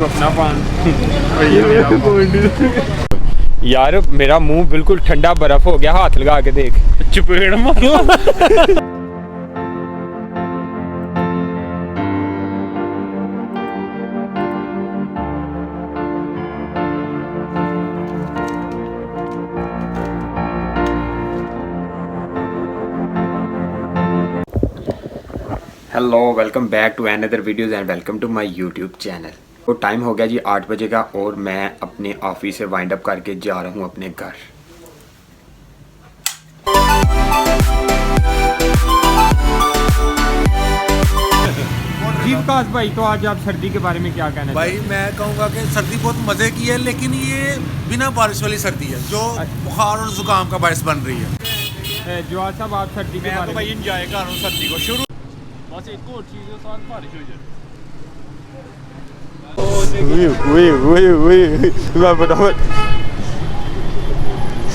अपना पान यार मेरा मुंह बिल्कुल ठंडा बर्फ हो गया, हाथ लगा के देख। चपेड़ मारो। Hello, welcome back to another videos and welcome to my YouTube channel. तो टाइम हो गया जी 8 बजे का और मैं अपने ऑफिस से वाइंड अप करके जा रहा हूँ अपने घर। जी विकास भाई, तो आज आप सर्दी के बारे में क्या कहना भाई? मैं कहूँगा कि सर्दी बहुत मज़े की है, लेकिन ये बिना बारिश वाली सर्दी है जो बुखार और जुकाम का बायस बन रही है। जो आज साहब आप सर्दी के बारे में इंजॉय कर रहा हूँ सर्दी को। शुरू बस एक और चीज़ के साथ बारिश हो जाए। मैं बताऊँ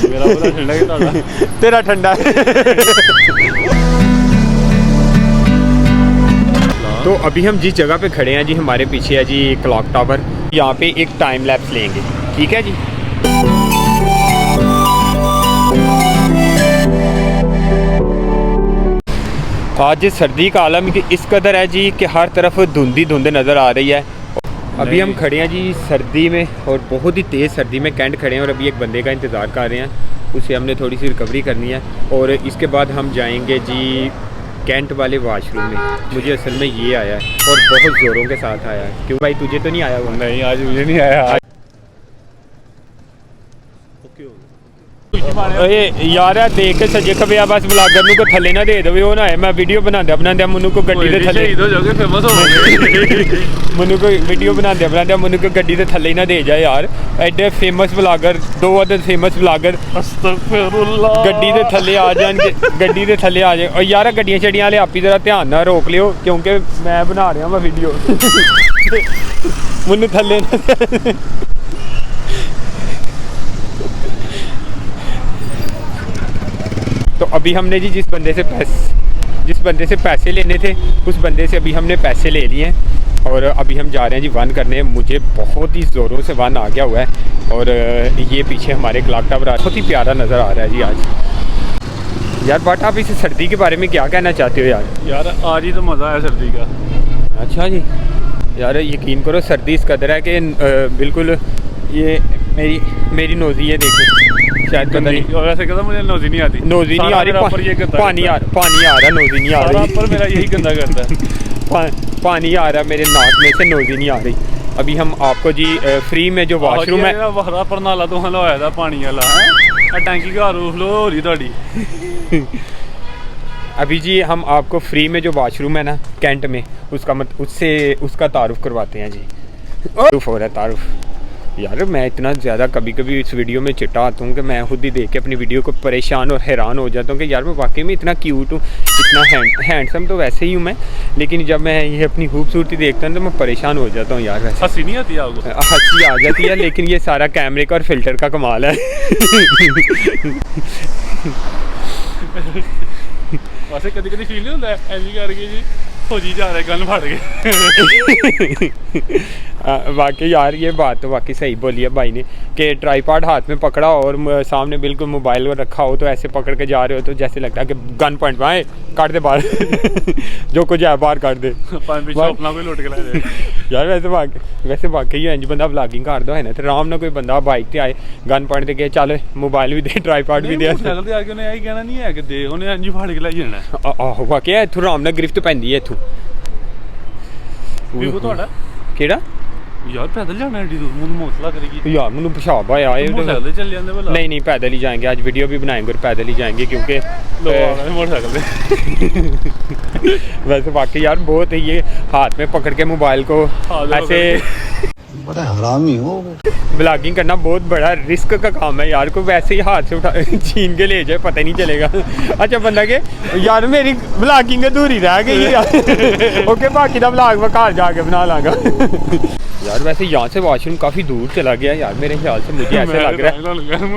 मेरा पूरा ठंडा ही था। तेरा ठंडा है। तो अभी हम जिस जगह पे खड़े हैं जी, हमारे पीछे है जी क्लॉक टावर। यहाँ पे एक टाइम लैप्स लेंगे, ठीक है जी। आज सर्दी का आलम इस कदर है जी कि हर तरफ धुंध ही धुंध नज़र आ रही है। अभी हम खड़े हैं जी सर्दी में, और बहुत ही तेज़ सर्दी में कैंट खड़े हैं, और अभी एक बंदे का इंतज़ार कर रहे हैं। उससे हमने थोड़ी सी रिकवरी करनी है, और इसके बाद हम जाएंगे जी कैंट वाले वाशरूम में। मुझे असल में ये आया है और बहुत ज़ोरों के साथ आया है। क्यों भाई, तुझे तो नहीं आया वो? नहीं, आज मुझे नहीं आया। यार देख के सजे खबे बस ब्लॉगर को थले ना दे दे। वो ना है मैं वीडियो बनाते मनु को गड्डी दे थले शहीद हो जाओगे, फेमस हो मनु को वीडियो बनाते मनु को गड्डी दे थले ना दे जाए यार। एडे फेमस ब्लॉगर, दो अदर फेमस ब्लॉगर अस्तगफिरुल्लाह गड्डी दे थले आ जाएंगे, गड्डी दे थले आ जाए। और यार गड्डियां छड़ियां वाले आप ही जरा ध्यान ना रोक लियो, क्योंकि मैं बना रहा मैं वीडियो। मनु थले ना। तो अभी हमने जी जिस बंदे से पैसे लेने थे, उस बंदे से अभी हमने पैसे ले लिए हैं, और अभी हम जा रहे हैं जी वन करने। मुझे बहुत ही ज़ोरों से वन आ गया हुआ है, और ये पीछे हमारे क्लॉक टावर बहुत ही प्यारा नज़र आ रहा है जी आज। यार बट आप इस सर्दी के बारे में क्या कहना चाहते हो यार? यार आज ही तो मज़ा आया सर्दी का। अच्छा जी, यार यकीन करो सर्दी इस कदर है कि बिल्कुल ये मेरी नोज़ी है, देखो शायद पता नहीं। और ऐसे कहता मुझे नोज़ी नहीं आती। नोज़ी नहीं आ रही, पानी आ रहा, नोज़ी नहीं आ रही। पर मेरा यही गंदा करता है। पानी आ रहा है मेरे नाक में से, नोज़ी नहीं आ रही। अभी हम आपको जी फ्री में जो वॉशरूम है वहरा पर नाला तो हलवाया था पानी वाला है, टैंकी का रूफ लो हो रही थोड़ी। अभी जी हम आपको फ्री में जो वॉशरूम है ना कैंट में, उसका तारुफ करवाते हैं जी। तारुफ हो रहा है, तारुफ। यार मैं इतना ज़्यादा कभी कभी इस वीडियो में चिट्टा आता हूँ कि मैं खुद ही देख के अपनी वीडियो को परेशान और हैरान हो जाता हूँ कि यार मैं वाकई में इतना क्यूट हूँ, इतना हैंडसम तो वैसे ही हूँ मैं, लेकिन जब मैं ये अपनी खूबसूरती देखता हूँ तो मैं परेशान हो जाता हूँ यार। वैसे हंसी नहीं आती आपको? हंसी आ जाती है, लेकिन ये सारा कैमरे का और फिल्टर का कमाल है। वैसे कभी कभी फील नहीं होता है ऐसी करके जी फौजी जा रहे गन फाड़ के। वाकई यार ये बात तो वाकई सही बोली है भाई ने कि ट्राईपॉड हाथ में पकड़ा और सामने बिल्कुल मोबाइल रखा हो, तो ऐसे पकड़ के जा रहे हो तो जैसे लगता है कि गन पॉइंट में आए, काट दे बाहर। जो कुछ है बाहर काट दे। अपना कोई लुट के ला दे। यार वैसे वाकई इंज बंदा ब्लॉगिंग कर दो है ना, तो आराम ना कोई बंदा बाइक ते आए, गन पॉइंट ते गए, चल मोबाइल भी दे, ट्राईपॉड भी दे। यही कहना नहीं है कि दे उन्हें इंज फाड़ के लाई जाना। आहो वाकई इत्थों आराम नाल गिरफ्त पैंदी है इत्थों। ਵੀਵੋ ਤੁਹਾਡਾ ਕਿਹੜਾ? यार पैदल जाना है दूर, मुझे मौसला करेगी यार मैंने पेशाब आया है। मोटरसाइकिल चल जाते भला? नहीं पैदल ही जाएंगे, आज वीडियो भी बनाएंगे और पैदल ही जाएंगे, क्योंकि मोटरसाइकिल पे। वैसे वाकई यार बहुत ही ये हाथ में पकड़ के मोबाइल को ऐसे बड़ा हरामी हो। ब्लॉगिंग करना बहुत बड़ा रिस्क का काम है यार, को वैसे ही हाथ से उठा छीन के ले जाए पता ही नहीं चलेगा। अच्छा बंदा के यार मेरी ब्लॉगिंग अधूरी रह गई यार। ओके बाकी का ब्लॉग मैं घर जाके बना लाँगा। यार वैसे यहाँ से वॉशरूम काफ़ी दूर चला गया यार मेरे ख्याल से, मुझे ऐसा लग रहा है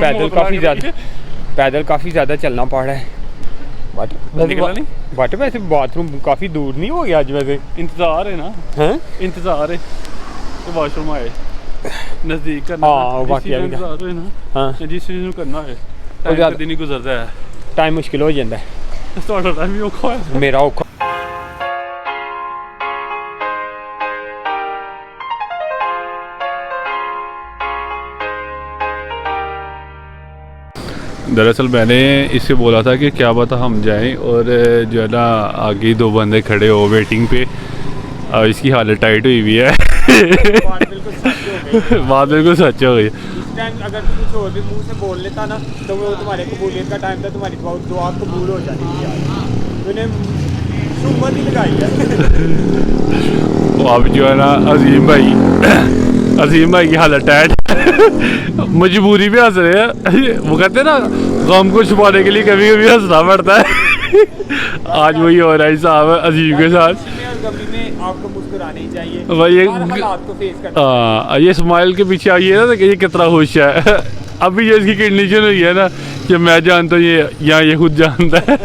पैदल काफ़ी ज़्यादा चलना पड़ रहा है। बट वैसे बाथरूम काफ़ी दूर नहीं हो गया आज? वैसे इंतज़ार है ना? हैं? इंतज़ार है। ਤੇ ਵਾਸ਼ਰੂਮ ਆਏ ਨਜ਼ਦੀਕ ਕਰਨਾ ਹਾਂ, ਵਾਕਿਆ ਵੀ ਹੋਏ ਨਾ ਹਾਂ ਜਿਸ ਚੀਜ਼ ਨੂੰ ਕਰਨਾ ਹੋਏ ਟਾਈਮ ਜ਼ਿਆਦਾ- ਕਦੀ ਨਹੀਂ ਗੁਜ਼ਰਦਾ ਹੈ ਟਾਈਮ ਮੁਸ਼ਕਿਲ ਹੋ ਜਾਂਦਾ ਹੈ। ਤੁਹਾਡਾ ਟਾਈਮ ਵੀ ਔਖਾ ਹੋਇਆ ਮੇਰਾ ਔਖਾ दरअसल मैंने इससे बोला था कि क्या पता हम जाएं और जो है ना आगे 2 बंदे खड़े हो वेटिंग पे और इसकी हालत टाइट हुई हुई है बात बिल्कुल सच हो गई इस टाइम अगर तू कुछ और भी मुंह से बोल लेता ना तो वो तुम्हारे कबूलियत का टाइम था, तुम्हारी दुआ कबूल हो जाती थी यार। तूने सुम्मत ही लगाई है। तो अब जो है ना अजीम भाई की हालत टाइट मजबूरी में हंस रहे हैं। वो कहते हैं ना गम को छुपाने के लिए कभी कभी हंसना पड़ता है आज वही हो रहा है साहब अजीम के साथ। आपको मुस्कुराना ही चाहिए भाई हर हालात को फेस करना। ये स्माइल के पीछे आइए ना कि ये कितना खुश है अभी जो इसकी कंडीशन हुई है ना कि मैं जानता हूँ ये यहाँ ये खुद जानता है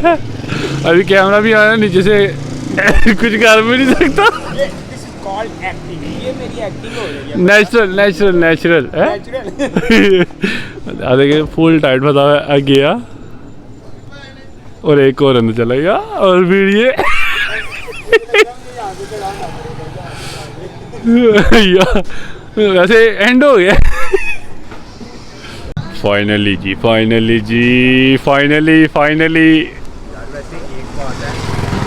अभी कैमरा भी आया नीचे से कुछ कर भी नहीं सकता। ये मेरी एक्टिंग हो रही है। नेचुरल देखिए फुल टाइट बता गया और एक और अंदर चला गया और फिर ये वैसे एंड हो गया फाइनली यार वैसे एक बात है,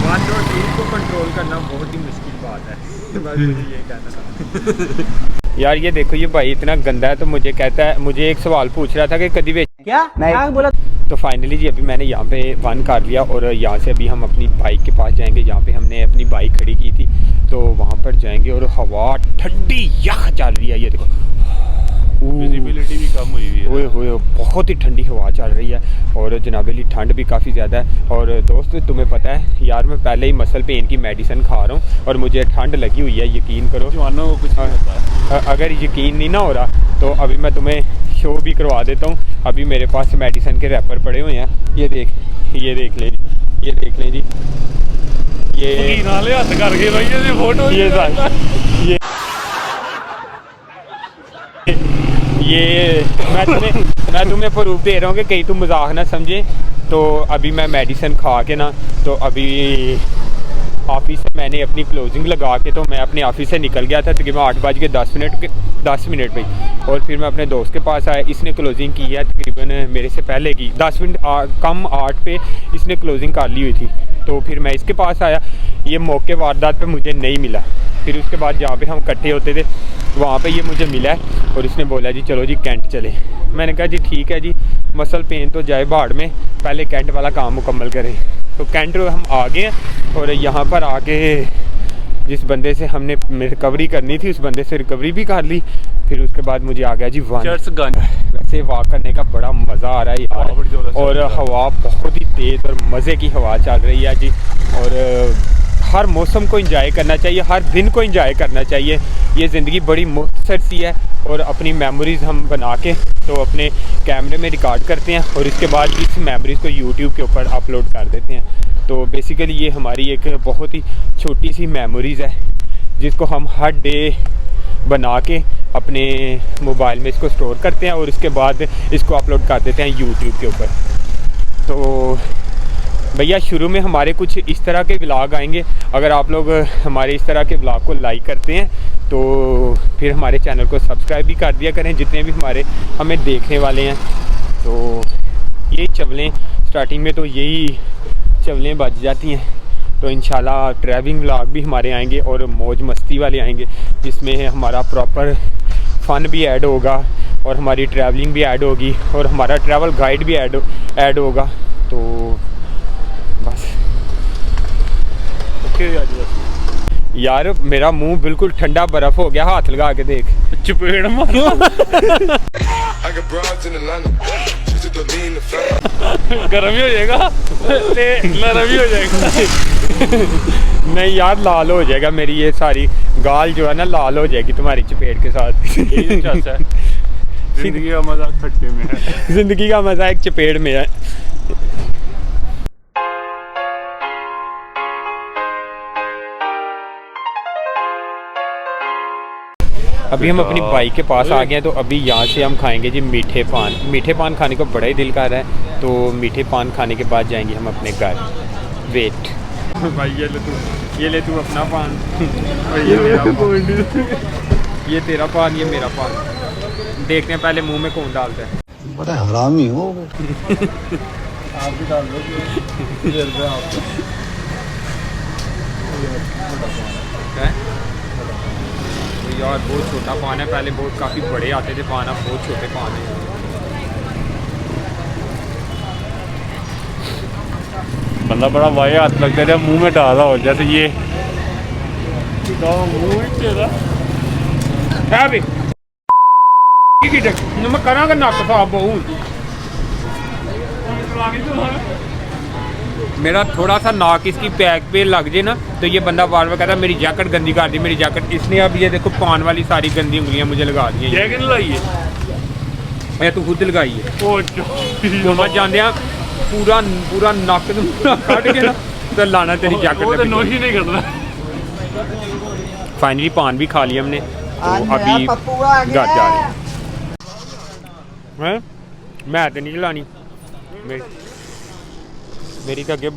वन और टू को कंट्रोल करना बहुत ही मुश्किल बात है। बस ये कहना था। यार ये देखो ये भाई इतना गंदा है तो मुझे कहता है, मुझे एक सवाल पूछ रहा था कि कभी क्या बोला। तो फाइनली जी अभी मैंने यहाँ पे वन कर लिया और यहाँ से अभी हम अपनी बाइक के पास जाएंगे जहाँ पे हमने अपनी बाइक खड़ी की थी, तो वहाँ पर जाएंगे और हवा ठंडी यख चल रही है। ये देखो विजिबिलिटी भी कम हुई है, ओए बहुत ही ठंडी हवा चल रही है और जनाबेली ठंड भी काफ़ी ज़्यादा है। और दोस्त तुम्हें पता है यार मैं पहले ही मसल पेन की मेडिसिन खा रहा हूँ और मुझे ठंड लगी हुई है, यकीन करो। जवानों को कुछ नहीं होता है। अगर यकीन नहीं ना हो रहा तो अभी मैं तुम्हें शो भी करवा देता हूँ। अभी मेरे पास मेडिसिन के रैपर पड़े हुए हैं, ये देख लें जी, ये नाले हाथ करके भाई ये फोटो ये मैं तुम्हें प्रूफ दे रहा हूँ कि कहीं तुम मजाक ना समझे। तो अभी मैं मेडिसिन खा के ना तो अभी ऑफिस से मैंने अपनी क्लोजिंग लगा के तो मैं अपने ऑफिस से निकल गया था तकरीबन 8:10 पे और फिर मैं अपने दोस्त के पास आया। इसने क्लोजिंग की है तकरीबन मेरे से पहले की 10 मिनट कम 8 पे इसने क्लोजिंग कर ली हुई थी। तो फिर मैं इसके पास आया, ये मौके वारदात पे मुझे नहीं मिला। फिर उसके बाद जहाँ पे हम इकट्ठे होते थे वहाँ पे ये मुझे मिला है और इसने बोला जी चलो जी कैंट चले। मैंने कहा जी ठीक है जी, मसल पेन तो जाए भाड़ में, पहले कैंट वाला काम मुकम्मल करें। तो कैंट हम आ गए और यहाँ पर आके जिस बंदे से हमने रिकवरी करनी थी उस बंदे से रिकवरी भी कर ली। फिर उसके बाद मुझे आ गया जी वैसे वॉक करने का बड़ा मज़ा आ रहा है यार और हवा बहुत ही तेज़ और मज़े की हवा चल रही है जी। और हर मौसम को एंजॉय करना चाहिए, हर दिन को एंजॉय करना चाहिए। ये ज़िंदगी बड़ी मुख्तसर सी है और अपनी मेमोरीज़ हम बना के तो अपने कैमरे में रिकॉर्ड करते हैं और इसके बाद इस मेमोरीज़ को यूट्यूब के ऊपर अपलोड कर देते हैं। तो बेसिकली ये हमारी एक बहुत ही छोटी सी मेमोरीज़ है जिसको हम हर डे बना के अपने मोबाइल में इसको स्टोर करते हैं और इसके बाद इसको अपलोड कर देते हैं यूट्यूब के ऊपर। तो भैया शुरू में हमारे कुछ इस तरह के व्लॉग आएंगे, अगर आप लोग हमारे इस तरह के व्लॉग को लाइक करते हैं तो फिर हमारे चैनल को सब्सक्राइब भी कर दिया करें जितने भी हमें देखने वाले हैं। तो यही चवलें स्टार्टिंग में तो यही चवलें बज जाती हैं। तो इंशाल्लाह ट्रैवलिंग व्लॉग भी हमारे आएंगे और मौज मस्ती वाले आएंगे जिसमें हमारा प्रॉपर फ़न भी ऐड होगा और हमारी ट्रैवलिंग भी ऐड होगी और हमारा ट्रैवल गाइड भी ऐड होगा। तो बस यार मेरा मुंह बिल्कुल ठंडा बर्फ हो गया, हाथ लगा के देख चपेड़ मार गर्म ही हो जाएगा नरम ही हो जाएगा नहीं यार लाल हो जाएगा, मेरी ये सारी गाल जो है ना लाल हो जाएगी तुम्हारी चपेट के साथ। जिंदगी का मजा खट्टे में है, जिंदगी का मजा एक चपेट में है। अभी हम अपनी बाइक के पास आ गए हैं, तो अभी यहाँ से हम खाएंगे जी मीठे पान। मीठे पान खाने को बड़ा ही दिल कर रहा है, तो मीठे पान खाने के बाद जाएंगे हम अपने घर। वेट भाई ये ले तू अपना पान ये मेरा पान, ये तेरा पान, ये मेरा पान। देखते हैं पहले मुंह में कौन डालता है। बड़ा हरामी हो आप भी डाल दो ये रुपये आपको है? तो यार बहुत छोटा पान है, पहले बहुत काफ़ी बड़े आते थे पान, अब बहुत छोटे पान है। बंदा बड़ा वाया हाथ लगता है, मुंह में डाला हो जैसे ये मुंह में तेरा है भी मैं करांगा नक साफ बहुत। मेरा थोड़ा सा नाक इसकी पैक पे लग जाए ना, तो ये बंदा बार बार कहता है मेरी जैकेट गंदी कर दी, मेरी जैकेट। इसने अब ये देखो पान वाली सारी गंदी उंगलियां मुझे लगा दी हैं। जैकेट लगाई है मैं तू खुद लगाई है। ओ मैं जानते हैं पूरा पूरा नक कट के ना तो लाना तेरी जैकेट वो तो नोही नहीं करना। फाइनली पान भी खा लिया हमने, तो अभी घर जा रहे हैं। मैं तो नहीं चलानी, मेरी तो अगे